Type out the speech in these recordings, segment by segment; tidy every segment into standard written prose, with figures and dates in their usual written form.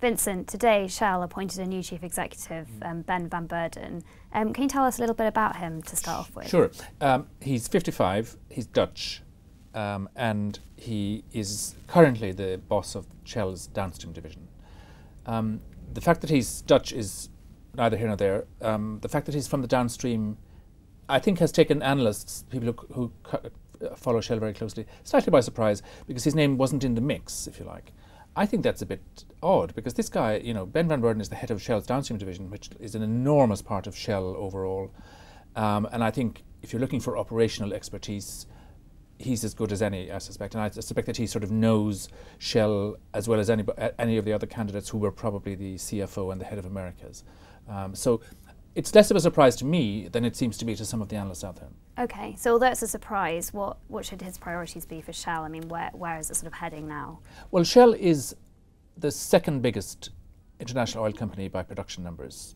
Vincent, today Shell appointed a new chief executive, Ben van Beurden. Can you tell us a little bit about him to start off with? Sure. He's 55, he's Dutch, and he is currently the boss of Shell's downstream division. The fact that he's Dutch is neither here nor there. The fact that he's from the downstream, I think, has taken analysts, people who follow Shell very closely, slightly by surprise, because his name wasn't in the mix, if you like. I think that's a bit odd, because this guy, you know, Ben van Beurden is the head of Shell's downstream division, which is an enormous part of Shell overall. And I think if you're looking for operational expertise, he's as good as any, I suspect. And I suspect that he sort of knows Shell as well as any of the other candidates who were probably the CFO and the head of Americas. So it's less of a surprise to me than it seems to be to some of the analysts out there. Okay, so although it's a surprise, what should his priorities be for Shell? I mean, where is it sort of heading now? Well, Shell is the second biggest international oil company by production numbers,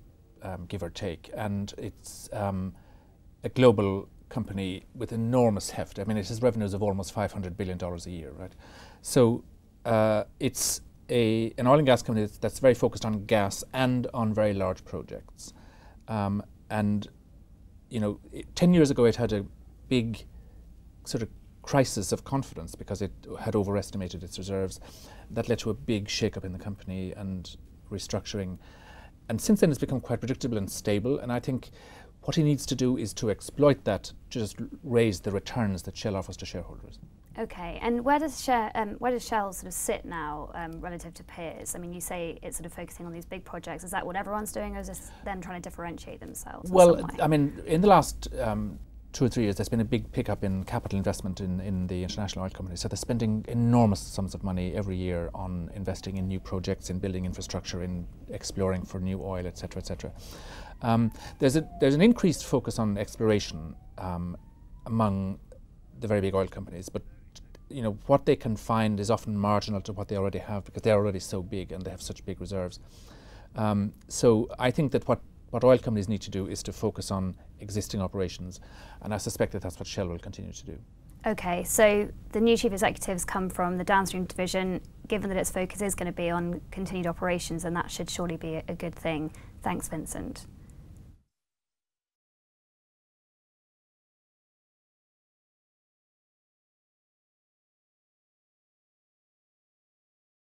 give or take, and it's a global company with enormous heft. I mean, it has revenues of almost $500 billion a year, right? So it's an oil and gas company that's very focused on gas and on very large projects. And you know, 10 years ago it had a big sort of crisis of confidence because it had overestimated its reserves. That led to a big shake-up in the company and restructuring. And since then it's become quite predictable and stable, and I think what he needs to do is to exploit that to just raise the returns that Shell offers to shareholders. Okay, and where does Shell sort of sit now relative to peers? I mean, you say it's sort of focusing on these big projects. Is that what everyone's doing, or is this them trying to differentiate themselves? Well, I mean, in the last 2 or 3 years, there's been a big pickup in capital investment in the international oil companies. So they're spending enormous sums of money every year on investing in new projects, in building infrastructure, in exploring for new oil, etc., etc. There's an increased focus on exploration among the very big oil companies, but you know, what they can find is often marginal to what they already have because they're already so big and they have such big reserves. So I think that what oil companies need to do is to focus on existing operations, and I suspect that that's what Shell will continue to do. Okay, so the new chief executives come from the downstream division. Given that its focus is going to be on continued operations, and that should surely be a good thing. Thanks, Vincent.